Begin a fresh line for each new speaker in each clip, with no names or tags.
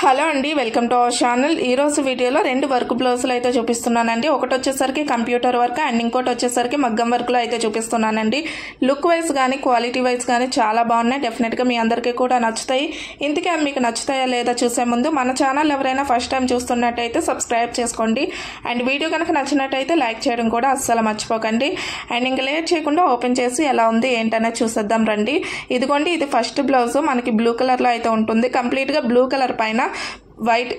Hello అండి, welcome to our channel. ఈ రోజు వీడియోలో రెండు వర్క్ బ్లౌజులు అయితే చూపిస్తున్నానండి. ఒకటి వచ్చేసరికి కంప్యూటర్ వర్క్ అండ్ ఇంకోటి వచ్చేసరికి మగ్గం వర్క్లో అయితే చూపిస్తున్నానండి. లుక్ వైజ్ కానీ క్వాలిటీ వైజ్ కానీ చాలా బాగున్నాయి. డెఫినెట్గా మీ అందరికీ కూడా నచ్చుతాయి. ఇంతకీ మీకు నచ్చుతాయా లేదా చూసే ముందు మన ఛానల్ ఎవరైనా ఫస్ట్ టైం చూస్తున్నట్టయితే సబ్స్క్రైబ్ చేసుకోండి. అండ్ వీడియో కనుక నచ్చినట్టయితే లైక్ చేయడం కూడా అస్సలు మర్చిపోకండి. అండ్ ఇంకా లేట్ చేయకుండా ఓపెన్ చేసి ఎలా ఉంది ఏంటనేది చూసేద్దాం రండి. ఇదిగోండి, ఇది ఫస్ట్ బ్లౌజ్ మనకి బ్లూ కలర్లో అయితే ఉంటుంది. కంప్లీట్గా బ్లూ కలర్ పైన వైట్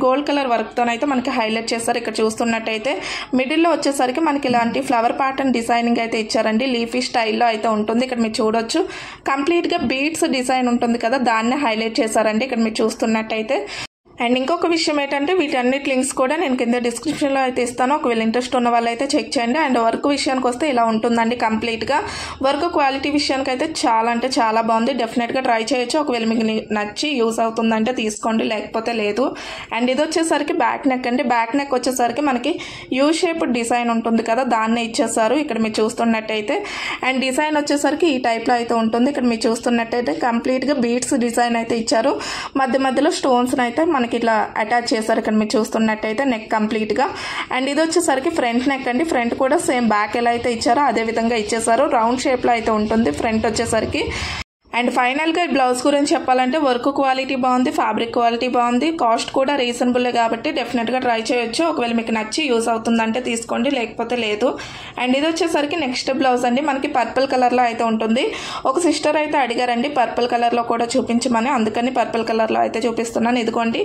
గోల్డ్ కలర్ వర్క్తో అయితే మనకి హైలైట్ చేస్తారు. ఇక్కడ చూస్తున్నట్టయితే మిడిల్లో వచ్చేసరికి మనకి ఇలాంటి ఫ్లవర్ ప్యాటర్న్ డిజైనింగ్ అయితే ఇచ్చారండి. లీఫీ స్టైల్లో అయితే ఉంటుంది. ఇక్కడ మీరు చూడొచ్చు, కంప్లీట్గా బీడ్స్ డిజైన్ ఉంటుంది కదా, దాన్ని హైలైట్ చేశారండి ఇక్కడ మీరు చూస్తున్నట్టయితే. అండ్ ఇంకొక విషయం ఏంటంటే వీటన్నిటి లింక్స్ కూడా నేను కింద డిస్క్రిప్షన్లో అయితే ఇస్తాను. ఒకవేళ ఇంట్రెస్ట్ ఉన్న వాళ్ళు అయితే చెక్ చేయండి. అండ్ వర్క్ విషయానికి వస్తే ఇలా ఉంటుందండి. కంప్లీట్గా వర్క్ క్వాలిటీ విషయానికి అయితే చాలా అంటే చాలా బాగుంది. డెఫినెట్గా ట్రై చేయొచ్చు. ఒకవేళ మీకు నచ్చి యూజ్ అవుతుందంటే తీసుకోండి, లేకపోతే లేదు. అండ్ ఇది వచ్చేసరికి బ్యాక్ నెక్ అండి. బ్యాక్ నెక్ వచ్చేసరికి మనకి యూ షేప్ డిజైన్ ఉంటుంది కదా, దాన్నే ఇచ్చేసారు ఇక్కడ మీరు చూస్తున్నట్టయితే. అండ్ డిజైన్ వచ్చేసరికి ఈ టైప్లో అయితే ఉంటుంది. ఇక్కడ మీరు చూస్తున్నట్టయితే కంప్లీట్గా బీడ్స్ డిజైన్ అయితే ఇచ్చారు. మధ్య మధ్యలో స్టోన్స్ అయితే మనకి ఇట్లా అటాచ్ చేశారు ఇక్కడ మీరు చూస్తున్నట్టయితే నెక్ కంప్లీట్ గా. అండ్ ఇది వచ్చేసరికి ఫ్రంట్ నెక్ అండి. ఫ్రంట్ కూడా సేమ్ బ్యాక్ ఎలా అయితే ఇచ్చారో అదే విధంగా ఇచ్చేసారు. రౌండ్ షేప్ లో అయితే ఉంటుంది ఫ్రంట్ వచ్చేసరికి. అండ్ ఫైనల్గా ఈ బ్లౌజ్ గురించి చెప్పాలంటే వర్క్ క్వాలిటీ బాగుంది, ఫ్యాబ్రిక్ క్వాలిటీ బాగుంది, కాస్ట్ కూడా రీజనబుల్ కాబట్టి డెఫినెట్గా ట్రై చేయొచ్చు. ఒకవేళ మీకు నచ్చి యూజ్ అవుతుందంటే తీసుకోండి, లేకపోతే లేదు. అండ్ ఇది వచ్చేసరికి నెక్స్ట్ బ్లౌజ్ అండి. మనకి పర్పుల్ కలర్లో అయితే ఉంటుంది. ఒక సిస్టర్ అయితే అడిగారండి పర్పుల్ కలర్లో కూడా చూపించమని, అందుకని పర్పుల్ కలర్లో అయితే చూపిస్తున్నాను. ఇదిగోండి,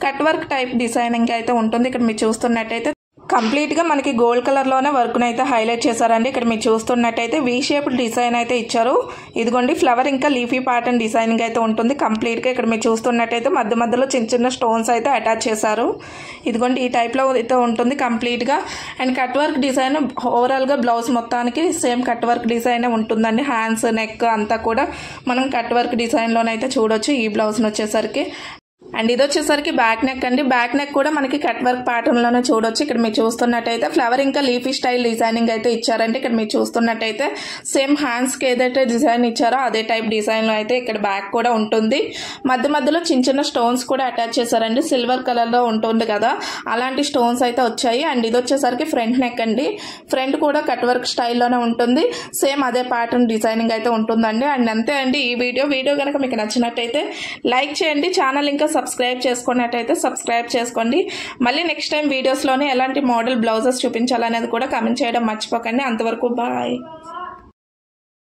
కట్ వర్క్ టైప్ డిజైనింగ్ అయితే ఉంటుంది. ఇక్కడ మీరు చూస్తున్నట్టయితే కంప్లీట్గా మనకి గోల్డ్ కలర్లోనే వర్క్ను అయితే హైలైట్ చేశారండి. ఇక్కడ మీరు చూస్తున్నట్టయితే వీ షేప్ డిజైన్ అయితే ఇచ్చారు. ఇదిగోండి, ఫ్లవర్ ఇంకా లీఫీ ప్యాటర్న్ డిజైనింగ్ అయితే ఉంటుంది కంప్లీట్గా. ఇక్కడ మీరు చూస్తున్నట్టయితే మధ్య మధ్యలో చిన్న చిన్న స్టోన్స్ అయితే అటాచ్ చేశారు. ఇదిగోండి, ఈ టైప్లో అయితే ఉంటుంది కంప్లీట్గా. అండ్ కట్ వర్క్ డిజైన్ ఓవరాల్గా బ్లౌజ్ మొత్తానికి సేమ్ కట్ వర్క్ డిజైన్ ఉంటుందండి. హ్యాండ్స్, నెక్ అంతా కూడా మనం కట్ వర్క్ డిజైన్లోనైతే చూడొచ్చు ఈ బ్లౌజ్ని వచ్చేసరికి. అండ్ ఇది వచ్చేసరికి బ్యాక్ నెక్ అండి. బ్యాక్ నెక్ కూడా మనకి కట్ వర్క్ ప్యాటర్న్ లోనే చూడొచ్చు. ఇక్కడ మీరు చూస్తున్నట్టయితే ఫ్లవర్ ఇంకా లీఫీ స్టైల్ డిజైనింగ్ అయితే ఇచ్చారండి. ఇక్కడ మీరు చూస్తున్నట్టయితే సేమ్ హ్యాండ్స్ కి ఏదైతే డిజైన్ ఇచ్చారో అదే టైప్ డిజైన్ లో అయితే ఇక్కడ బ్యాక్ కూడా ఉంటుంది. మధ్య మధ్యలో చిన్న చిన్న స్టోన్స్ కూడా అటాచ్ చేశారండి. సిల్వర్ కలర్ లో ఉంటుంది కదా, అలాంటి స్టోన్స్ అయితే వచ్చాయి. అండ్ ఇది వచ్చేసరికి ఫ్రంట్ నెక్ అండి. ఫ్రంట్ కూడా కట్ వర్క్ స్టైల్లోనే ఉంటుంది. సేమ్ అదే ప్యాటర్న్ డిజైనింగ్ అయితే ఉంటుందండి. అండ్ అంతే అండి ఈ వీడియో కనుక మీకు నచ్చినట్టయితే లైక్ చేయండి. ఛానల్ ఇంకా సబ్స్క్రైబ్ చేసుకున్నట్టయితే సబ్స్క్రైబ్ చేసుకోండి. మళ్ళీ నెక్స్ట్ టైం వీడియోస్లోనే ఎలాంటి మోడల్ బ్లౌజెస్ చూపించాలనేది కూడా కామెంట్ చేయడం మర్చిపోకండి. అంతవరకు బాయ్.